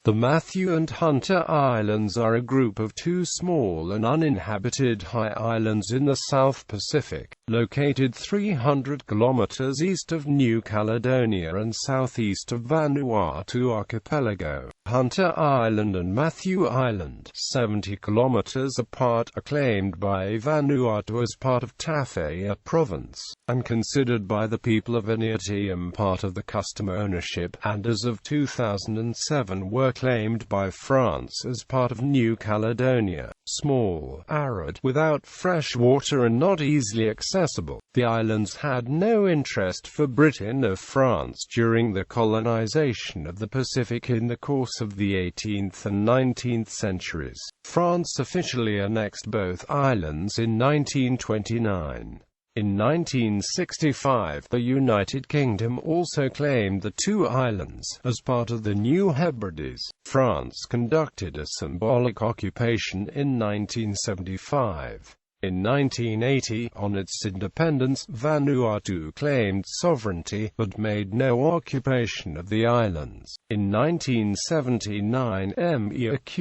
The Matthew and Hunter Islands are a group of two small and uninhabited high islands in the South Pacific, located 300 kilometers east of New Caledonia and southeast of Vanuatu archipelago. Hunter Island and Matthew Island, 70 kilometers apart, are claimed by Vanuatu as part of Tafea Province, and considered by the people of Aneityum part of the custom ownership, and as of 2007 were claimed by France as part of New Caledonia.Small, arid, without fresh water and not easily accessible. The islands had no interest for Britain or France during the colonization of the Pacific in the course of the 18th and 19th centuries. France officially annexed both islands in 1929. In 1965, the United Kingdom also claimed the two islands as part of the New Hebrides. France conducted a symbolic occupation in 1975. In 1980, on its independence, Vanuatu claimed sovereignty, but made no occupation of the islands. In 1979, Aneityum,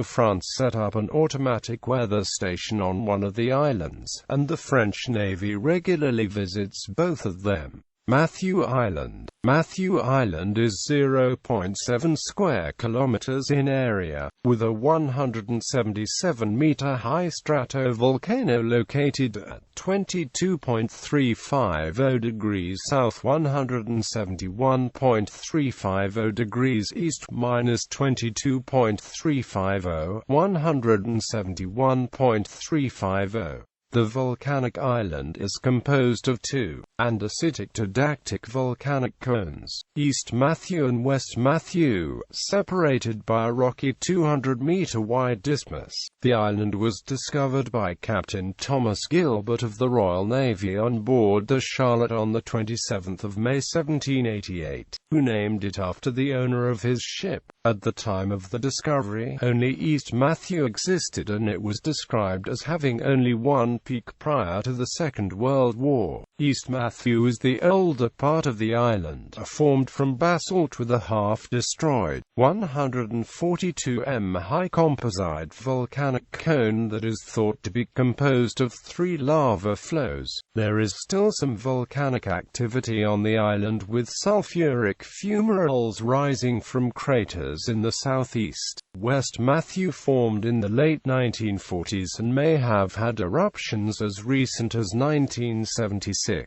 France set up an automatic weather station on one of the islands, and the French Navy regularly visits both of them. Matthew Island. Matthew Island is 0.7 square kilometers in area, with a 177-meter-high stratovolcano located at 22.350 degrees south, 171.350 degrees east, minus 22.350, 171.350. The volcanic island is composed of two andesitic to dactic volcanic cones, East Matthew and West Matthew, separated by a rocky 200-meter-wide isthmus. The island was discovered by Captain Thomas Gilbert of the Royal Navy on board the Charlotte on 27 May 1788, who named it after the owner of his ship. At the time of the discovery, only East Matthew existed, and it was described as having only one peak prior to the Second World War. East Matthew is the older part of the island, formed from basalt with a half-destroyed, 142 m high composite volcanic cone that is thought to be composed of 3 lava flows. There is still some volcanic activity on the island, with sulfuric fumaroles rising from craters in the southeast. West Matthew formed in the late 1940s and may have had eruptions as recent as 1976.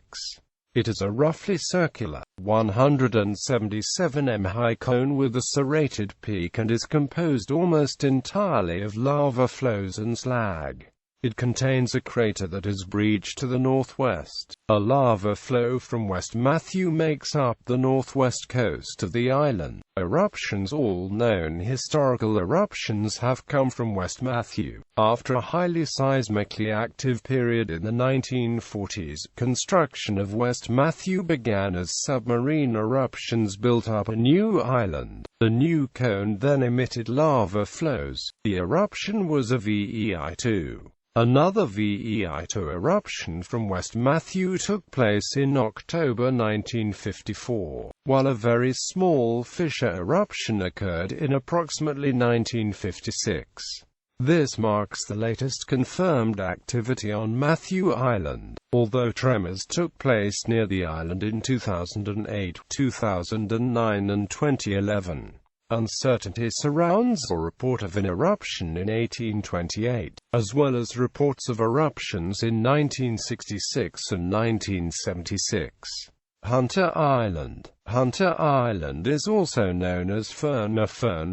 It is a roughly circular, 177 m high cone with a serrated peak and is composed almost entirely of lava flows and slag. It contains a crater that is breached to the northwest. A lava flow from West Matthew makes up the northwest coast of the island. Eruptions. All known historical eruptions have come from West Matthew. After a highly seismically active period in the 1940s, construction of West Matthew began as submarine eruptions built up a new island. The new cone then emitted lava flows. The eruption was a VEI2. Another VEI2 eruption from West Matthew took place in October 1954, while a very small fissure eruption occurred in approximately 1956. This marks the latest confirmed activity on Matthew Island, although tremors took place near the island in 2008, 2009 and 2011. Uncertainty surrounds the report of an eruption in 1828, as well as reports of eruptions in 1966 and 1976. Hunter Island. Hunter Island is also known as Fern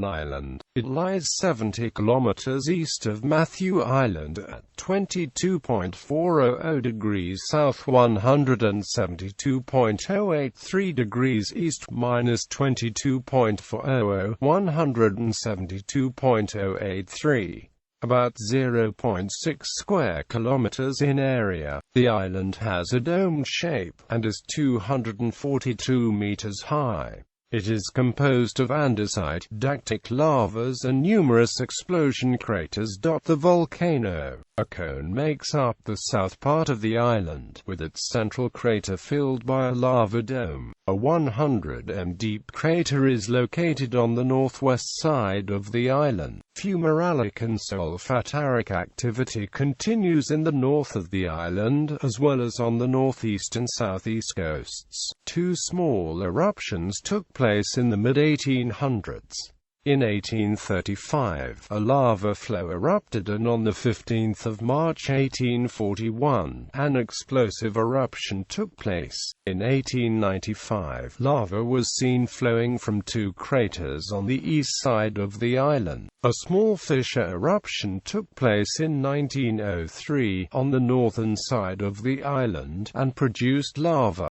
Island. It lies 70 kilometers east of Matthew Island at 22.400 degrees south, 172.083 degrees east, minus 22.400, 172.083. About 0.6 square kilometers in area. The island has a domed shape, and is 242 meters high. It is composed of andesite, dactic lavas and numerous explosion craters. The volcano, a cone, makes up the south part of the island, with its central crater filled by a lava dome. A 100 m deep crater is located on the northwest side of the island. Fumarolic and solfataric activity continues in the north of the island, as well as on the northeast and southeast coasts. Two small eruptions took place in the mid-1800s. In 1835, a lava flow erupted, and on 15 March 1841, an explosive eruption took place. In 1895, lava was seen flowing from two craters on the east side of the island. A small fissure eruption took place in 1903 on the northern side of the island, and produced lava.